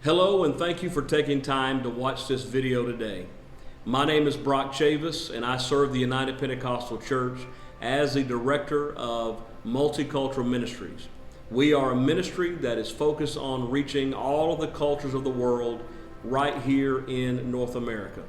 Hello, and thank you for taking time to watch this video today. My name is Brock Chavis, and I serve the United Pentecostal Church as the Director of Multicultural Ministries. We are a ministry that is focused on reaching all of the cultures of the world right here in North America.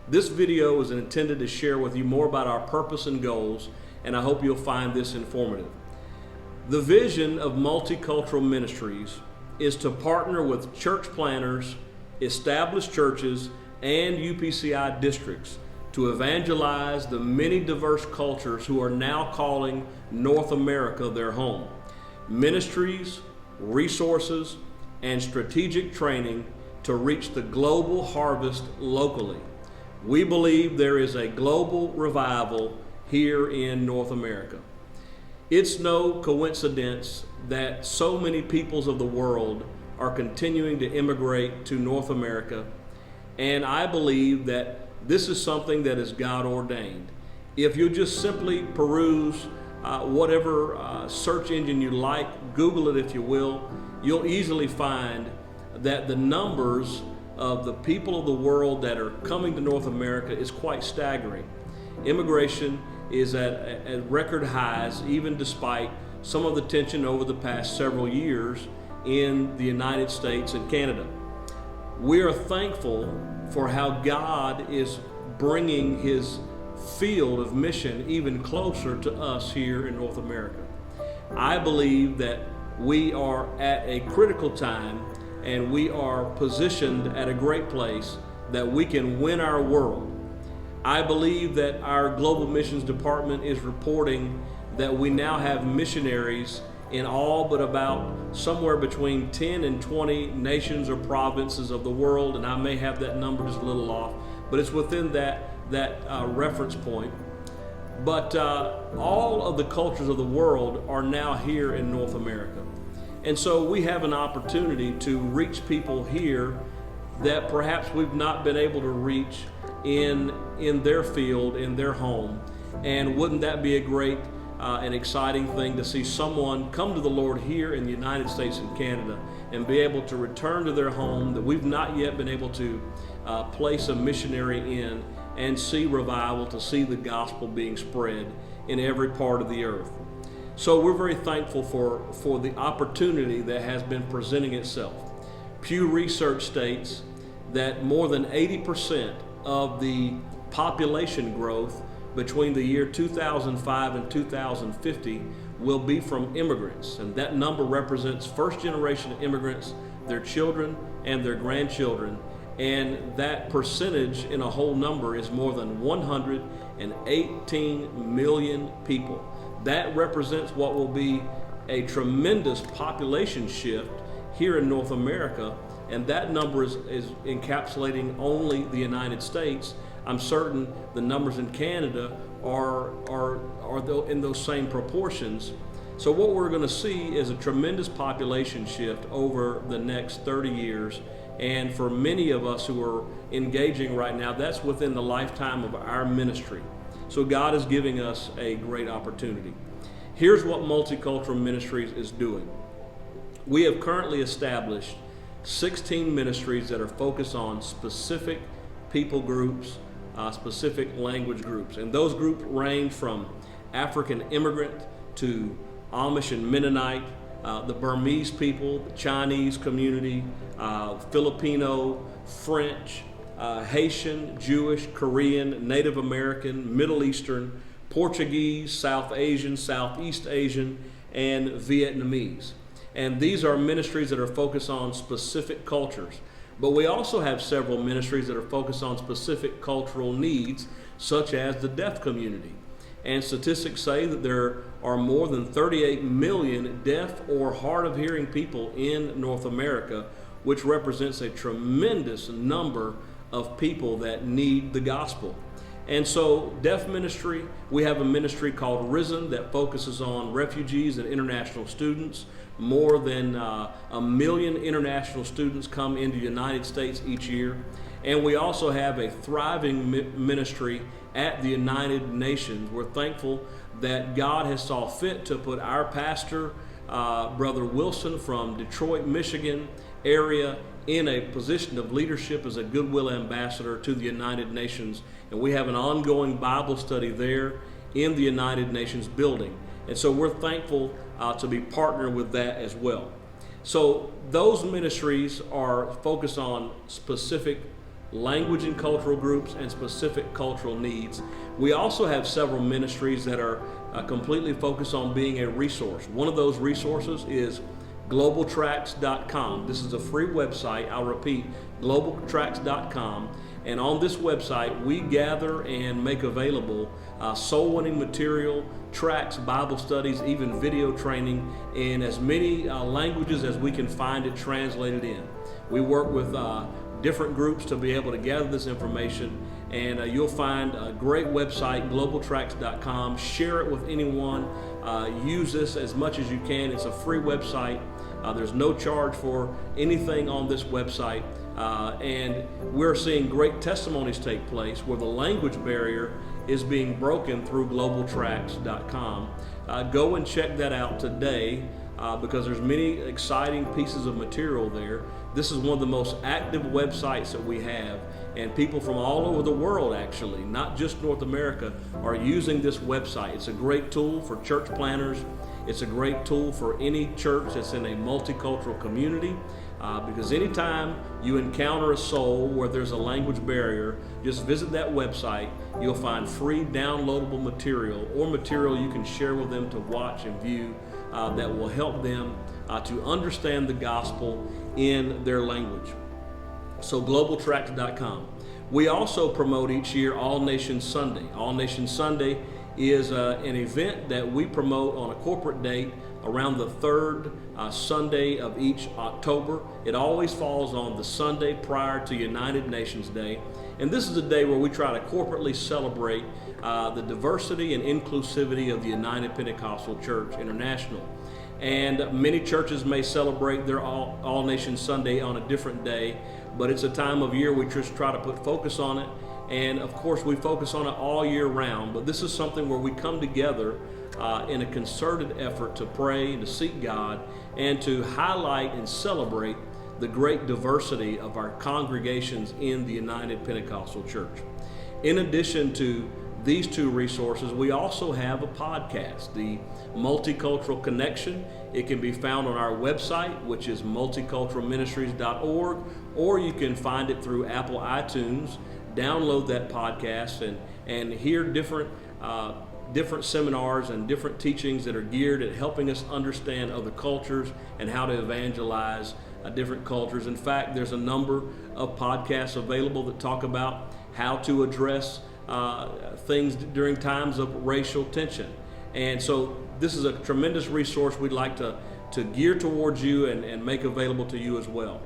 This video is intended to share with you more about our purpose and goals, and I hope you'll find this informative. The vision of Multicultural Ministries is to partner with church planners, established churches, and UPCI districts to evangelize the many diverse cultures who are now calling North America their home. Ministries, resources, and strategic training to reach the global harvest locally. We believe there is a global revival here in North America. It's no coincidence that so many peoples of the world are continuing to immigrate to North America, and I believe that this is something that is God ordained. If you just simply peruse whatever search engine you like, Google it if you will, you'll easily find that the numbers of the people of the world that are coming to North America is quite staggering. Immigration is at record highs, even despite some of the tension over the past several years in the United States and Canada. We are thankful for how God is bringing His field of mission even closer to us here in North America. I believe that we are at a critical time and we are positioned at a great place that we can win our world. I believe that our Global Missions Department is reporting that we now have missionaries in all but about somewhere between 10 and 20 nations or provinces of the world, and I may have that number just a little off, but it's within that reference point. But all of the cultures of the world are now here in North America. And so we have an opportunity to reach people here that perhaps we've not been able to reach in their field, in their home. And wouldn't that be a great and exciting thing to see someone come to the Lord here in the United States and Canada and be able to return to their home that we've not yet been able to place a missionary in and see revival, to see the gospel being spread in every part of the earth. So we're very thankful for the opportunity that has been presenting itself. Pew Research states that more than 80% of the population growth between the year 2005 and 2050 will be from immigrants, and that number represents first generation immigrants, their children and their grandchildren, and that percentage in a whole number is more than 118 million people. That represents what will be a tremendous population shift here in North America, and that number is encapsulating only the United States. I'm certain the numbers in Canada are in those same proportions. So what we're going to see is a tremendous population shift over the next 30 years. And for many of us who are engaging right now, that's within the lifetime of our ministry. So God is giving us a great opportunity. Here's what Multicultural Ministries is doing. We have currently established 16 ministries that are focused on specific people groups, specific language groups. And those groups range from African immigrant to Amish and Mennonite, the Burmese people, the Chinese community, Filipino, French, Haitian, Jewish, Korean, Native American, Middle Eastern, Portuguese, South Asian, Southeast Asian, and Vietnamese. And these are ministries that are focused on specific cultures. But we also have several ministries that are focused on specific cultural needs, such as the deaf community. And statistics say that there are more than 38 million deaf or hard of hearing people in North America, which represents a tremendous number of people that need the gospel. And so deaf ministry, we have a ministry called Risen that focuses on refugees and international students. More than 1 million international students come into the United States each year. And we also have a thriving ministry at the United Nations. We're thankful that God has saw fit to put our pastor Brother Wilson from Detroit, Michigan area in a position of leadership as a Goodwill Ambassador to the United Nations. And we have an ongoing Bible study there in the United Nations building. And so we're thankful to be partnered with that as well. So those ministries are focused on specific language and cultural groups and specific cultural needs. We also have several ministries that are completely focused on being a resource. One of those resources is globaltracts.com. This is a free website. I'll repeat, globaltracts.com. And on this website, we gather and make available soul-winning material, tracts, Bible studies, even video training in as many languages as we can find it translated in. We work with different groups to be able to gather this information, and you'll find a great website, globaltracts.com. Share it with anyone. Use this as much as you can. It's a free website. There's no charge for anything on this website, and we're seeing great testimonies take place where the language barrier is being broken through globaltracts.com. Go and check that out today because there's many exciting pieces of material there. This is one of the most active websites that we have, and people from all over the world, actually, not just North America, are using this website. It's a great tool for church planners. It's a great tool for any church that's in a multicultural community, because anytime you encounter a soul where there's a language barrier, just visit that website. You'll find free downloadable material or material you can share with them to watch and view that will help them to understand the gospel in their language. So globaltracts.com. We also promote each year All Nations Sunday. All Nations Sunday is an event that we promote on a corporate date around the third Sunday of each October. It always falls on the Sunday prior to United Nations Day. And this is a day where we try to corporately celebrate the diversity and inclusivity of the United Pentecostal Church International. And many churches may celebrate their All Nations Sunday on a different day, but it's a time of year we just try to put focus on it. And of course, we focus on it all year round, but this is something where we come together in a concerted effort to pray and to seek God and to highlight and celebrate the great diversity of our congregations in the United Pentecostal Church. In addition to these two resources, we also have a podcast, the Multicultural Connection. It can be found on our website, which is multiculturalministries.org, or you can find it through Apple iTunes. Download that podcast and hear different seminars and different teachings that are geared at helping us understand other cultures and how to evangelize different cultures. In fact, there's a number of podcasts available that talk about how to address things during times of racial tension. And so this is a tremendous resource we'd like to gear towards you and make available to you as well.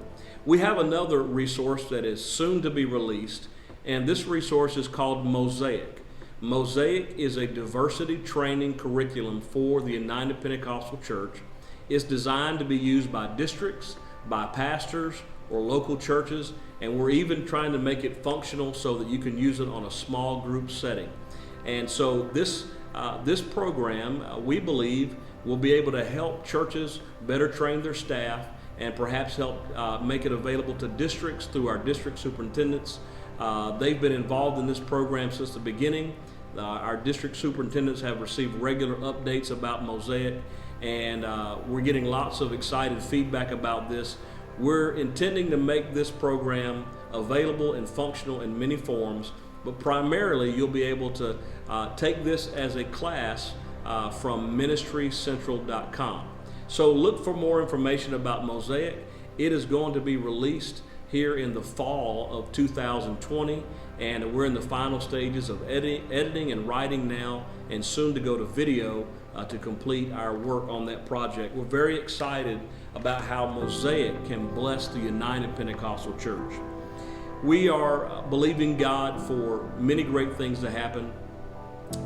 We have another resource that is soon to be released, and this resource is called Mosaic. Mosaic is a diversity training curriculum for the United Pentecostal Church. It's designed to be used by districts, by pastors, or local churches, and we're even trying to make it functional so that you can use it on a small group setting. And so this program, we believe, will be able to help churches better train their staff and perhaps help make it available to districts through our district superintendents. They've been involved in this program since the beginning. Our district superintendents have received regular updates about Mosaic, and we're getting lots of excited feedback about this. We're intending to make this program available and functional in many forms, but primarily you'll be able to take this as a class from ministrycentral.com. So look for more information about Mosaic. It is going to be released here in the fall of 2020, and we're in the final stages of editing and writing now, and soon to go to video to complete our work on that project. We're very excited about how Mosaic can bless the United Pentecostal Church. We are believing God for many great things to happen,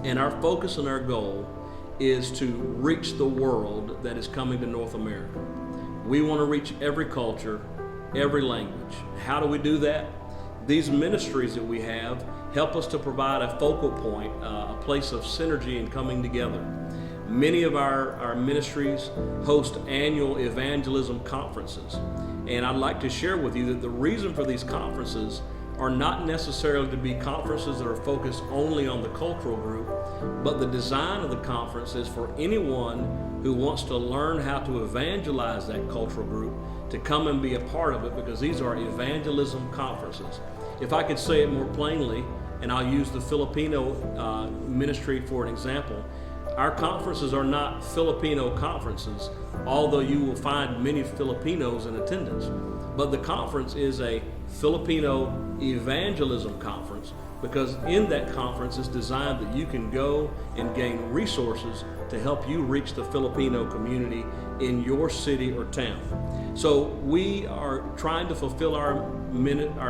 and our focus and our goal is to reach the world that is coming to North America. We want to reach every culture, every language. How do we do that? These ministries that we have help us to provide a focal point, a place of synergy and coming together. Many of our ministries host annual evangelism conferences. And I'd like to share with you that the reason for these conferences are not necessarily to be conferences that are focused only on the cultural group, but the design of the conference is for anyone who wants to learn how to evangelize that cultural group to come and be a part of it, because these are evangelism conferences. If I could say it more plainly, and I'll use the Filipino ministry for an example, our conferences are not Filipino conferences, although you will find many Filipinos in attendance. But the conference is a Filipino evangelism conference, because in that conference it's designed that you can go and gain resources to help you reach the Filipino community in your city or town. So we are trying to fulfill our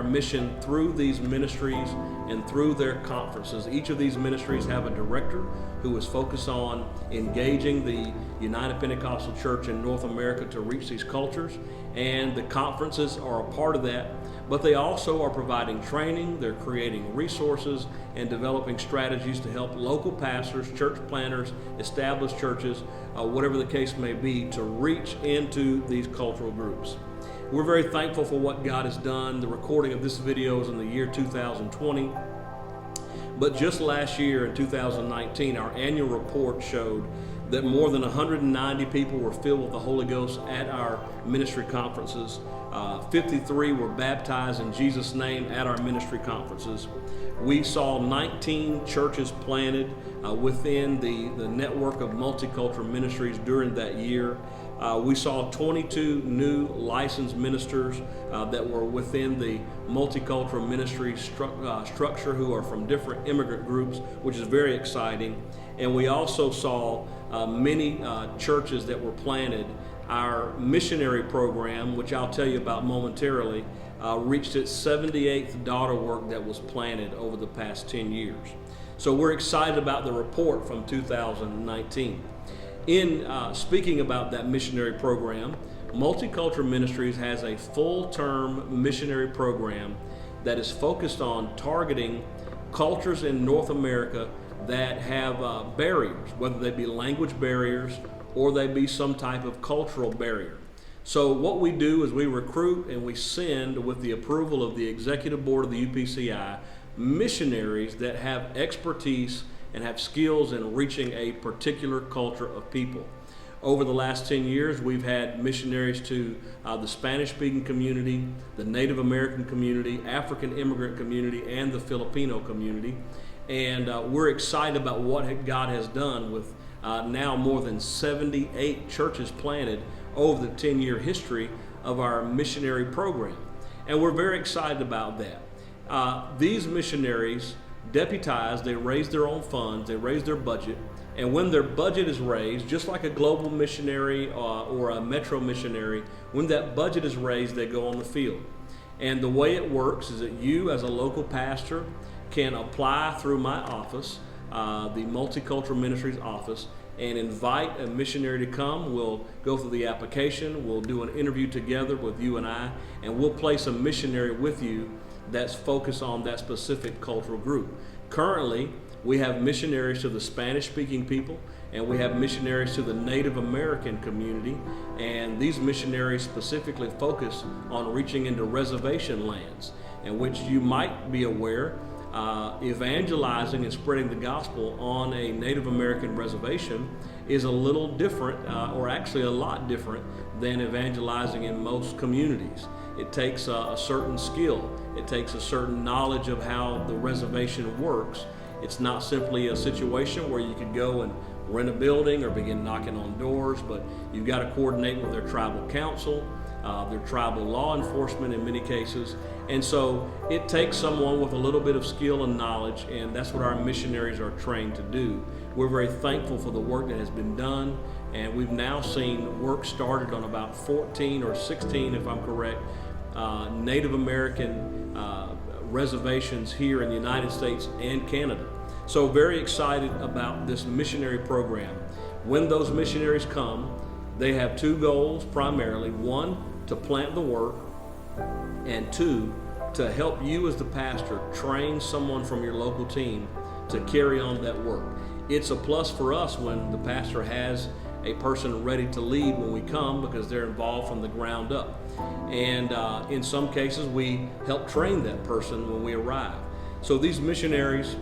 mission through these ministries and through their conferences. Each of these ministries have a director who is focused on engaging the United Pentecostal Church in North America to reach these cultures, and the conferences are a part of that. But they also are providing training, they're creating resources and developing strategies to help local pastors, church planners, established churches, whatever the case may be, to reach into these cultural groups. We're very thankful for what God has done. The recording of this video is in the year 2020. But just last year in 2019, our annual report showed that more than 190 people were filled with the Holy Ghost at our ministry conferences. 53 were baptized in Jesus' name at our ministry conferences. We saw 19 churches planted within the network of Multicultural Ministries during that year. We saw 22 new licensed ministers that were within the Multicultural Ministry structure who are from different immigrant groups, which is very exciting. And we also saw many churches that were planted. Our missionary program, which I'll tell you about momentarily, reached its 78th daughter work that was planted over the past 10 years. So we're excited about the report from 2019. In speaking about that missionary program, Multicultural Ministries has a full-term missionary program that is focused on targeting cultures in North America that have barriers, whether they be language barriers or they be some type of cultural barrier. So what we do is we recruit and we send, with the approval of the executive board of the UPCI, missionaries that have expertise and have skills in reaching a particular culture of people. Over the last 10 years, we've had missionaries to the Spanish-speaking community, the Native American community, African immigrant community, and the Filipino community. And we're excited about what God has done with now more than 78 churches planted over the 10-year history of our missionary program. And we're very excited about that. These missionaries deputize, they raise their own funds, they raise their budget, and when their budget is raised, just like a global missionary or a metro missionary, when that budget is raised, they go on the field. And the way it works is that you, as a local pastor, can apply through my office, the Multicultural Ministries office, and invite a missionary to come. We'll go through the application, we'll do an interview together with you and I, and we'll place a missionary with you that's focused on that specific cultural group. Currently, we have missionaries to the Spanish-speaking people, and we have missionaries to the Native American community, and these missionaries specifically focus on reaching into reservation lands, in which you might be aware evangelizing and spreading the gospel on a Native American reservation is a little different, or actually a lot different, than evangelizing in most communities. It takes a certain skill. It takes a certain knowledge of how the reservation works. It's not simply a situation where you could go and rent a building or begin knocking on doors, but you've got to coordinate with their tribal council, their tribal law enforcement in many cases. And so it takes someone with a little bit of skill and knowledge, and that's what our missionaries are trained to do. We're very thankful for the work that has been done, and we've now seen work started on about 14 or 16, if I'm correct, Native American reservations here in the United States and Canada. So very excited about this missionary program. When those missionaries come, they have two goals primarily. One, to plant the work, and two, to help you as the pastor train someone from your local team to carry on that work. it's a plus for us when the pastor has a person ready to lead when we come, because they're involved from the ground up. And in some cases, we help train that person when we arrive. So these missionaries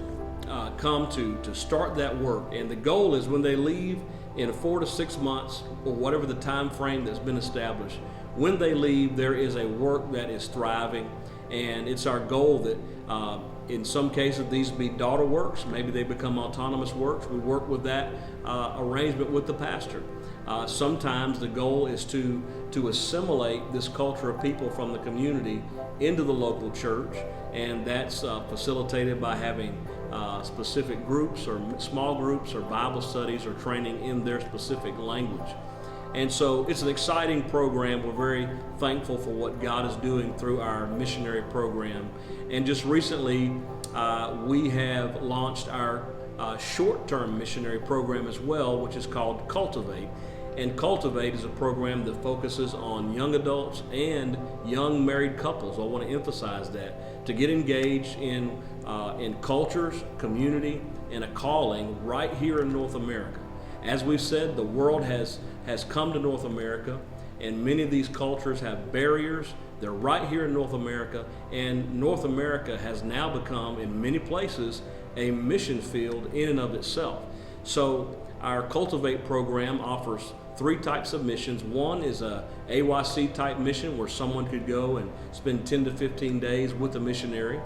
come to start that work. And the goal is when they leave in 4 to 6 months, or whatever the time frame that's been established, when they leave, there is a work that is thriving. And it's our goal that in some cases these be daughter works, maybe they become autonomous works. We work with that arrangement with the pastor. Sometimes the goal is to assimilate this culture of people from the community into the local church, and that's facilitated by having specific groups or small groups or Bible studies or training in their specific language. And so it's an exciting program. We're very thankful for what God is doing through our missionary program. And just recently, we have launched our short-term missionary program as well, which is called Cultivate. And Cultivate is a program that focuses on young adults and young married couples. I want to emphasize that, to get engaged in cultures, community, and a calling right here in North America. As we've said, the world has come to North America, and many of these cultures have barriers. They're right here in North America, and North America has now become, in many places, a mission field in and of itself. So our Cultivate program offers 3 types of missions. One is a AYC type mission where someone could go and spend 10 to 15 days with a missionary.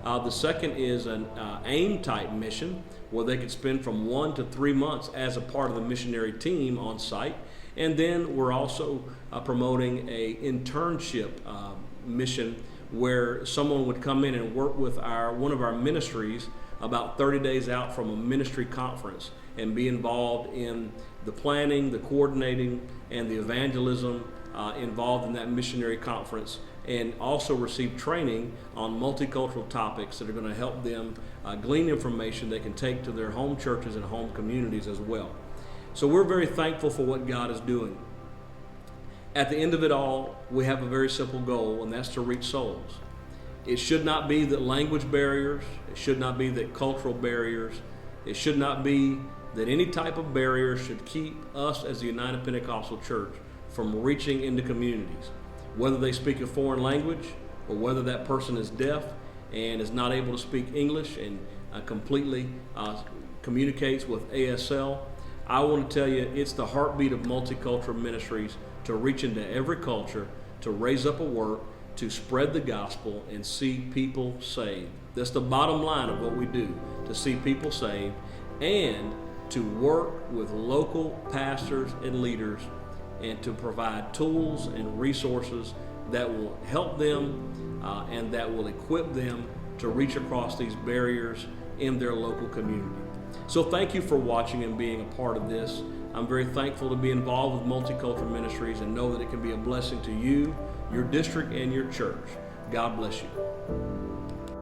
The second is an AIM type mission where they could spend from 1 to 3 months as a part of the missionary team on site. And then we're also promoting a internship mission where someone would come in and work with one of our ministries about 30 days out from a ministry conference and be involved in the planning, the coordinating, and the evangelism involved in that missionary conference, and also receive training on multicultural topics that are going to help them glean information they can take to their home churches and home communities as well. So we're very thankful for what God is doing. At the end of it all, we have a very simple goal, and that's to reach souls. It should not be that language barriers, it should not be that cultural barriers, it should not be that any type of barrier should keep us as the United Pentecostal Church from reaching into communities, whether they speak a foreign language or whether that person is deaf and is not able to speak English and completely communicates with ASL. I want to tell you, it's the heartbeat of Multicultural Ministries to reach into every culture, to raise up a work, to spread the gospel and see people saved. That's the bottom line of what we do, to see people saved, and to work with local pastors and leaders and to provide tools and resources that will help them and that will equip them to reach across these barriers in their local community. So thank you for watching and being a part of this. I'm very thankful to be involved with Multicultural Ministries and know that it can be a blessing to you, your district, and your church. God bless you.